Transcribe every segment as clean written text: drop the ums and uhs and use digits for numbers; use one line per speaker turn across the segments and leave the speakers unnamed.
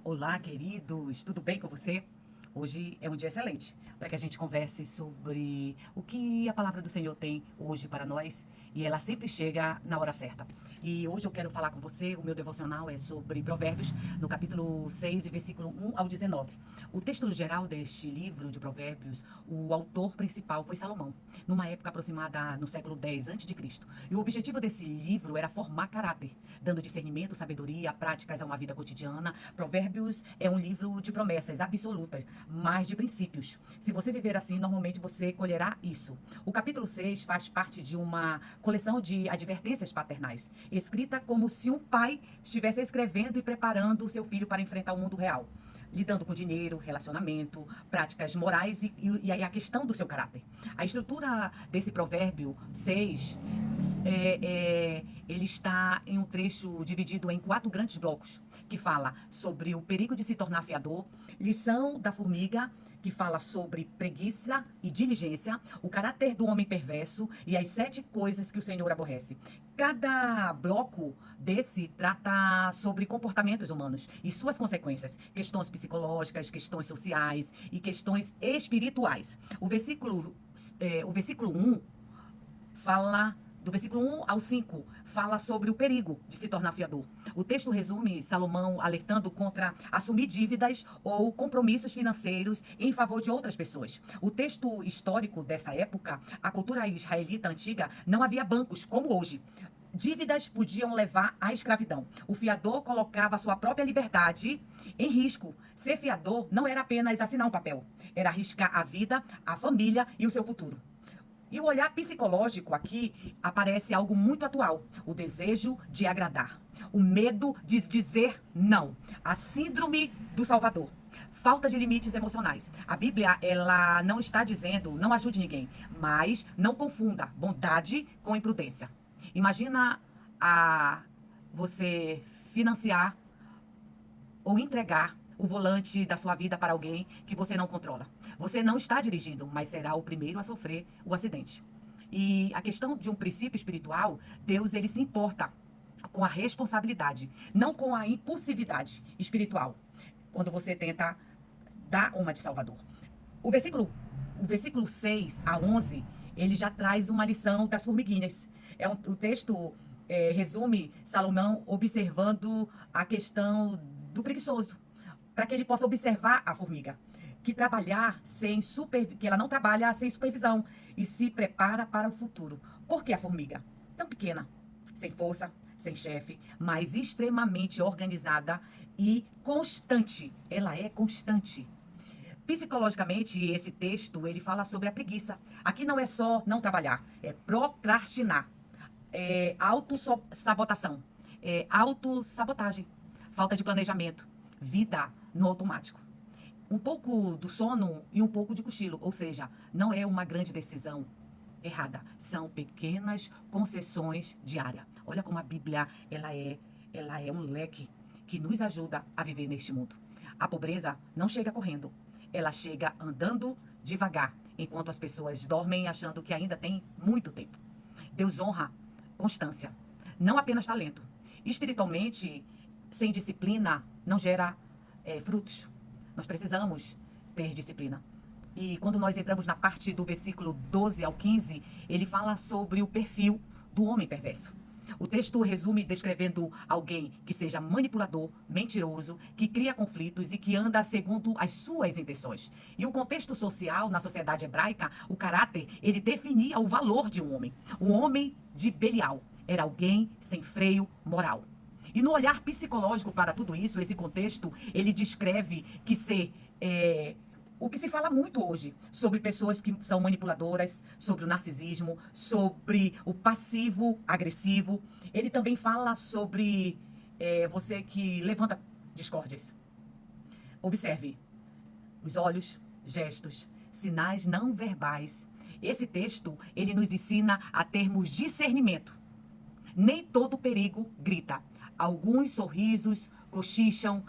Olá, queridos, tudo bem com você? Hoje é um dia excelente para que a gente converse sobre o que a palavra do Senhor tem hoje para nós e ela sempre chega na hora certa. E hoje eu quero falar com você, o meu devocional é sobre Provérbios, no capítulo 6 e versículo 1 ao 19. O texto geral deste livro de Provérbios, o autor principal foi Salomão, numa época aproximada no século 10 a.C. E o objetivo desse livro era formar caráter, dando discernimento, sabedoria, práticas a uma vida cotidiana. Provérbios é um livro de promessas absolutas, mas de princípios. Se você viver assim, normalmente você colherá isso. O capítulo 6 faz parte de uma coleção de advertências paternais, escrita como se um pai estivesse escrevendo e preparando o seu filho para enfrentar o mundo real, lidando com dinheiro, relacionamento, práticas morais e aí a questão do seu caráter. A estrutura desse provérbio 6, ele está em um trecho dividido em 4 grandes blocos, que fala sobre o perigo de se tornar fiador, lição da formiga, que fala sobre preguiça e diligência, o caráter do homem perverso e as 7 coisas que o Senhor aborrece. Cada bloco desse trata sobre comportamentos humanos e suas consequências, questões psicológicas, questões sociais e questões espirituais. O versículo 1 fala, do versículo 1 ao 5, fala sobre o perigo de se tornar fiador. O texto resume Salomão alertando contra assumir dívidas ou compromissos financeiros em favor de outras pessoas. O texto histórico dessa época, a cultura israelita antiga, não havia bancos como hoje. Dívidas podiam levar à escravidão. O fiador colocava sua própria liberdade em risco. Ser fiador não era apenas assinar um papel, era arriscar a vida, a família e o seu futuro. E o olhar psicológico aqui aparece algo muito atual: o desejo de agradar, o medo de dizer não, a síndrome do Salvador, falta de limites emocionais. A Bíblia, ela não está dizendo não ajude ninguém, mas não confunda bondade com imprudência. Imagina você financiar ou entregar o volante da sua vida para alguém que você não controla. Você não está dirigindo, mas será o primeiro a sofrer o acidente. E a questão de um princípio espiritual, Deus, ele se importa com a responsabilidade, não com a impulsividade espiritual, quando você tenta dar uma de Salvador. O versículo 6 a 11, ele já traz uma lição das formiguinhas. O texto resume Salomão observando a questão do preguiçoso, para que ele possa observar a formiga, que ela não trabalha sem supervisão e se prepara para o futuro. Por que a formiga? Tão pequena, sem força, sem chefe, mas extremamente organizada e constante. Ela é constante. Psicologicamente, esse texto, ele fala sobre a preguiça. Aqui não é só não trabalhar, é procrastinar, é autossabotação, é autossabotagem, falta de planejamento, vida no automático. Um pouco do sono e um pouco de cochilo, ou seja, não é uma grande decisão errada, são pequenas concessões diárias. Olha como a Bíblia, ela é um leque que nos ajuda a viver neste mundo. A pobreza não chega correndo, ela chega andando devagar, enquanto as pessoas dormem achando que ainda tem muito tempo. Deus honra constância, não apenas talento. Espiritualmente, sem disciplina, não gera frutos. Nós precisamos ter disciplina. E quando nós entramos na parte do versículo 12 ao 15, ele fala sobre o perfil do homem perverso. O texto resume descrevendo alguém que seja manipulador, mentiroso, que cria conflitos e que anda segundo as suas intenções. E o contexto social na sociedade hebraica, o caráter, ele definia o valor de um homem. O homem de Belial era alguém sem freio moral. E no olhar psicológico para tudo isso, esse contexto, ele descreve que o que se fala muito hoje sobre pessoas que são manipuladoras, sobre o narcisismo, sobre o passivo agressivo. Ele também fala sobre você que levanta discórdias. Observe os olhos, gestos, sinais não verbais. Esse texto, ele nos ensina a termos discernimento. Nem todo perigo grita. Alguns sorrisos cochicham,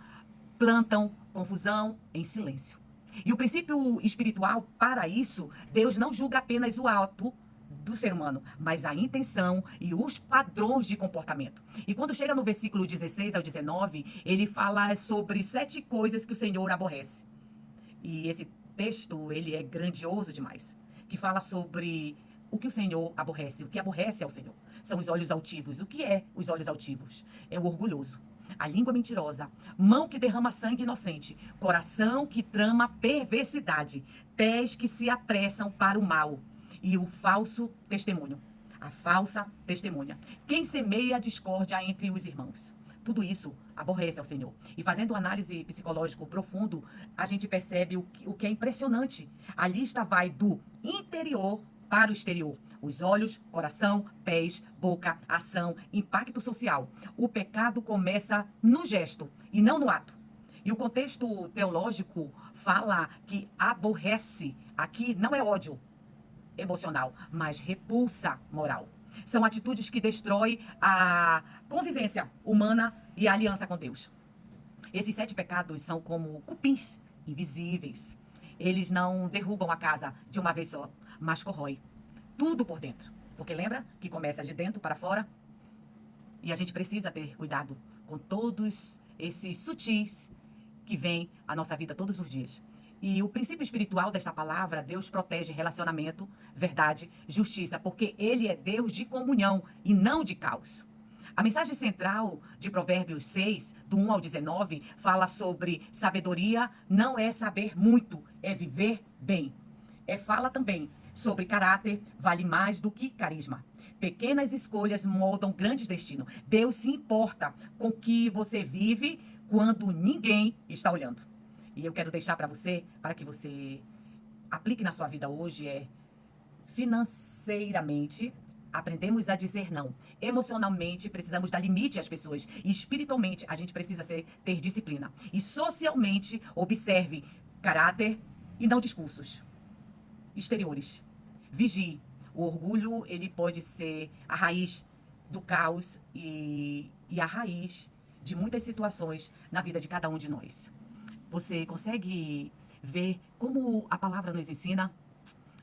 plantam confusão em silêncio. E o princípio espiritual, para isso, Deus não julga apenas o ato do ser humano, mas a intenção e os padrões de comportamento. E quando chega no versículo 16 ao 19, ele fala sobre 7 coisas que o Senhor aborrece. E esse texto, ele é grandioso demais, que fala sobre o que o Senhor aborrece, o que aborrece ao Senhor. São os olhos altivos. O que é os olhos altivos? É o orgulhoso, a língua mentirosa, mão que derrama sangue inocente, coração que trama perversidade, pés que se apressam para o mal e o falso testemunho, a falsa testemunha. Quem semeia a discórdia entre os irmãos. Tudo isso aborrece ao Senhor. E fazendo análise psicológico profundo, a gente percebe o que é impressionante. A lista vai do interior para o exterior. Os olhos, coração, pés, boca, ação, impacto social. O pecado começa no gesto e não no ato. E o contexto teológico fala que aborrece. Aqui não é ódio emocional, mas repulsa moral. São atitudes que destroem a convivência humana e a aliança com Deus. Esses 7 pecados são como cupins invisíveis. Eles não derrubam a casa de uma vez só, mas corrói tudo por dentro. Porque lembra que começa de dentro para fora? E a gente precisa ter cuidado com todos esses sutis que vêm à nossa vida todos os dias. E o princípio espiritual desta palavra, Deus protege relacionamento, verdade, justiça, porque Ele é Deus de comunhão e não de caos. A mensagem central de Provérbios 6, do 1 ao 19, fala sobre sabedoria não é saber muito, é viver bem. Fala também sobre caráter, vale mais do que carisma. Pequenas escolhas moldam grandes destinos. Deus se importa com o que você vive quando ninguém está olhando. E eu quero deixar para você, para que você aplique na sua vida hoje, financeiramente, aprendemos a dizer não. Emocionalmente, precisamos dar limite às pessoas. E espiritualmente, a gente precisa ter disciplina. E socialmente, observe caráter e não discursos exteriores. Vigie. O orgulho, ele pode ser a raiz do caos e a raiz de muitas situações na vida de cada um de nós. Você consegue ver como a palavra nos ensina?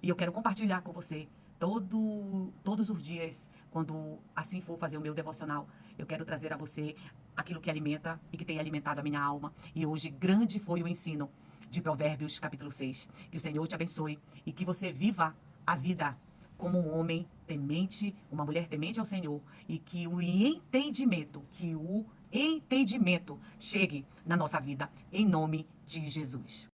E eu quero compartilhar com você todos os dias, quando assim for fazer o meu devocional. Eu quero trazer a você aquilo que alimenta e que tem alimentado a minha alma. E hoje, grande foi o ensino de Provérbios, capítulo 6. Que o Senhor te abençoe e que você viva a vida como um homem temente, uma mulher temente ao Senhor, e que o entendimento chegue na nossa vida, em nome de Jesus.